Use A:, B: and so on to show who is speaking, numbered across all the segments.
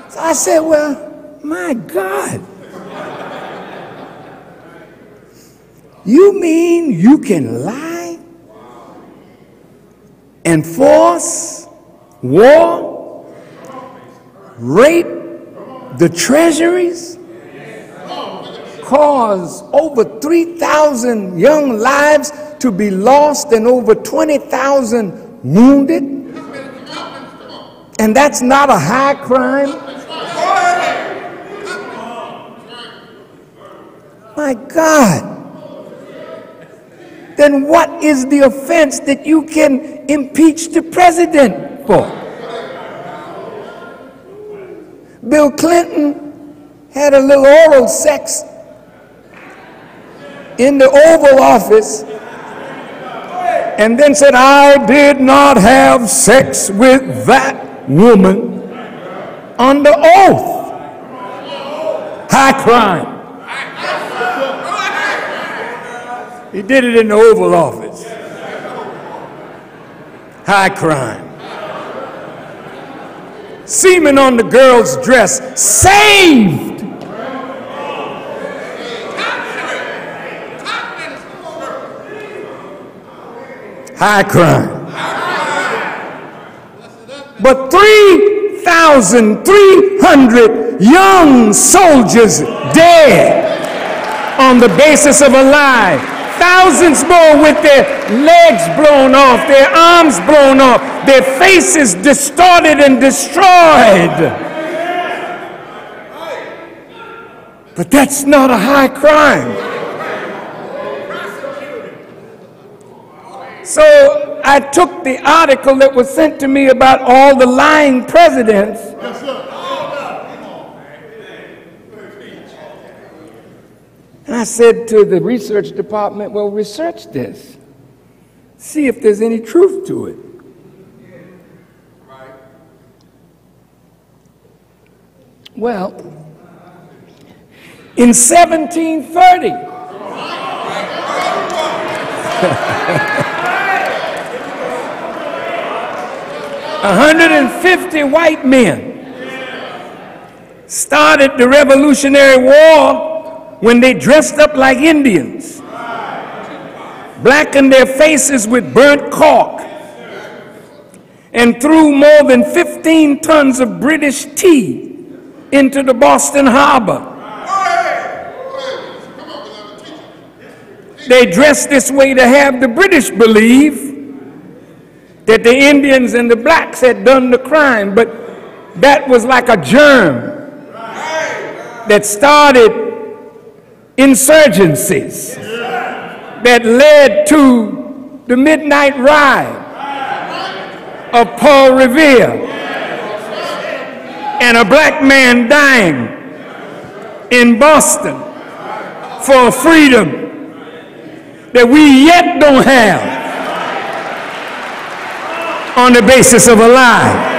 A: So I said, well, my God. You mean you can lie and force war, rape the treasuries, cause over 3,000 young lives to be lost and over 20,000 wounded? And that's not a high crime? My God. Then what is the offense that you can impeach the president for? Bill Clinton had a little oral sex in the Oval Office and then said, I did not have sex with that woman under oath. High crime. He did it in the Oval Office. High crime. Semen on the girl's dress. Saved. High crime. But 3,300 young soldiers dead on the basis of a lie. Thousands more with their legs blown off, their arms blown off, their faces distorted and destroyed. But that's not a high crime. So I took the article that was sent to me about all the lying presidents. And I said to the research department, well, research this. See if there's any truth to it. Well, in 1730, 150 white men started the Revolutionary War when they dressed up like Indians, blackened their faces with burnt cork, and threw more than 15 tons of British tea into the Boston Harbor. They dressed this way to have the British believe that the Indians and the blacks had done the crime, but that was like a germ that started insurgencies that led to the midnight ride of Paul Revere and a black man dying in Boston for freedom that we yet don't have on the basis of a lie.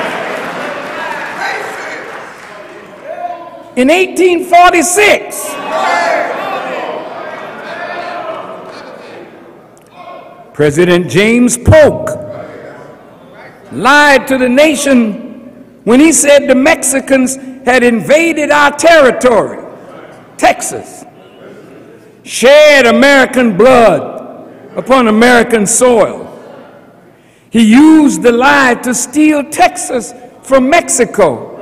A: In 1846, President James Polk lied to the nation when he said the Mexicans had invaded our territory, Texas, shed American blood upon American soil. He used the lie to steal Texas from Mexico,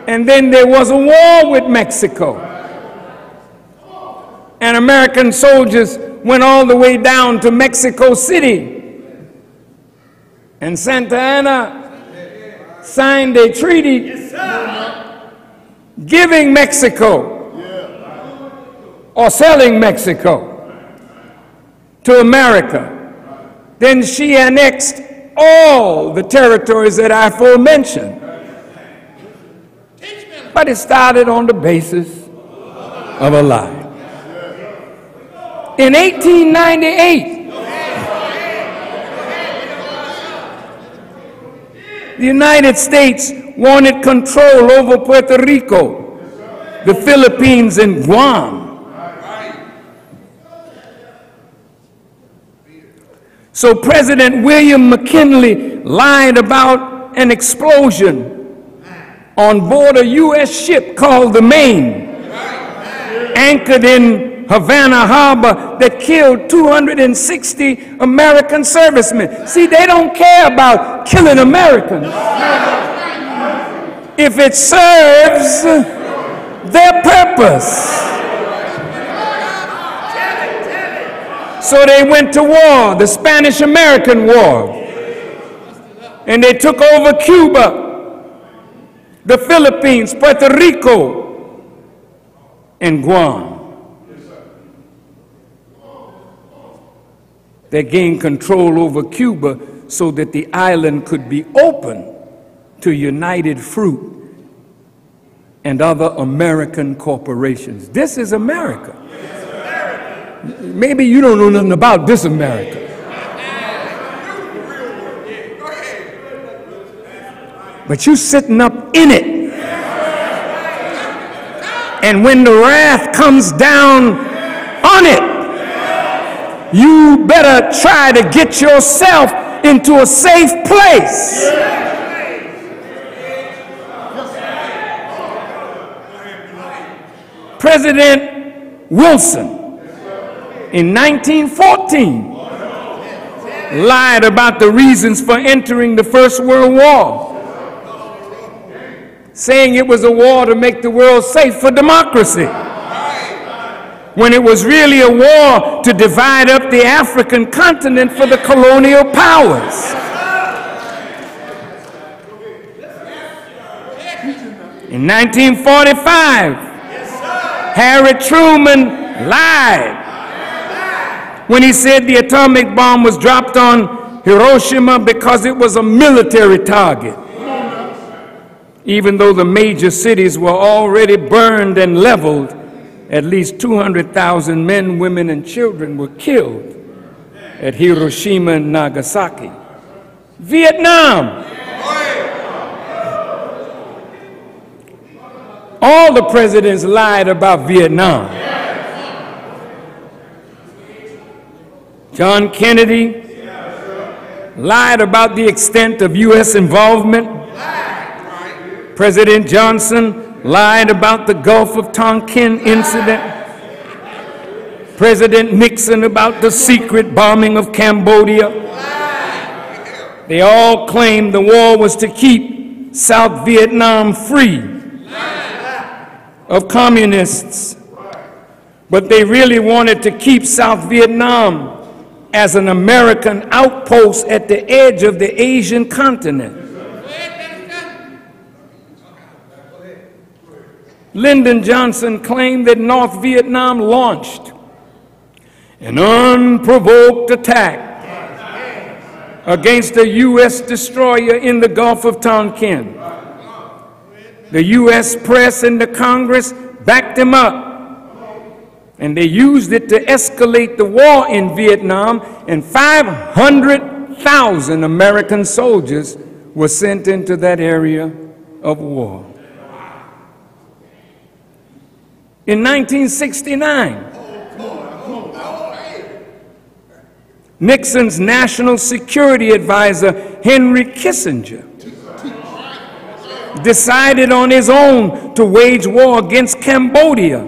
A: and then there was a war with Mexico. And American soldiers went all the way down to Mexico City. And Santa Anna signed a treaty giving Mexico or selling Mexico to America. Then she annexed all the territories that I aforementioned. But it started on the basis of a lie. In 1898, the United States wanted control over Puerto Rico, the Philippines, and Guam. So President William McKinley lied about an explosion on board a U.S. ship called the Maine, anchored in Havana Harbor, that killed 260 American servicemen. See, they don't care about killing Americans if it serves their purpose. So they went to war, the Spanish-American War, and they took over Cuba, the Philippines, Puerto Rico, and Guam. They gained control over Cuba so that the island could be open to United Fruit and other American corporations. This is America. Maybe you don't know nothing about this America. But you sitting up in it. And when the wrath comes down on it, you better try to get yourself into a safe place. President Wilson in 1914 lied about the reasons for entering the First World War, saying it was a war to make the world safe for democracy, when it was really a war to divide up the African continent for the colonial powers. In 1945, Harry Truman lied when he said the atomic bomb was dropped on Hiroshima because it was a military target, even though the major cities were already burned and leveled. At least 200,000 men, women, and children were killed at Hiroshima and Nagasaki. Vietnam. All the presidents lied about Vietnam. John Kennedy lied about the extent of U.S. involvement. President Johnson lied about the Gulf of Tonkin incident. President Nixon about the secret bombing of Cambodia. They all claimed the war was to keep South Vietnam free of communists, but they really wanted to keep South Vietnam as an American outpost at the edge of the Asian continent. Lyndon Johnson claimed that North Vietnam launched an unprovoked attack against a U.S. destroyer in the Gulf of Tonkin. The U.S. press and the Congress backed him up, and they used it to escalate the war in Vietnam, and 500,000 American soldiers were sent into that area of war. In 1969, Nixon's national security advisor, Henry Kissinger, decided on his own to wage war against Cambodia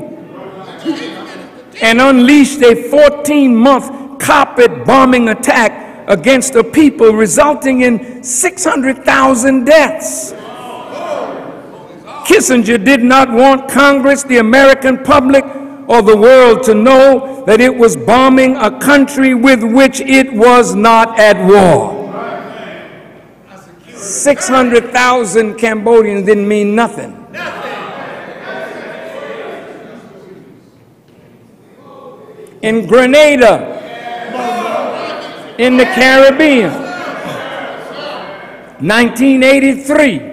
A: and unleashed a 14-month carpet bombing attack against a people, resulting in 600,000 deaths. Kissinger did not want Congress, the American public, or the world to know that it was bombing a country with which it was not at war. 600,000 Cambodians didn't mean nothing. In Grenada, in the Caribbean, 1983,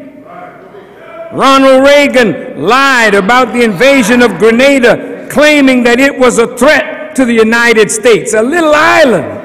A: Ronald Reagan lied about the invasion of Grenada, claiming that it was a threat to the United States, a little island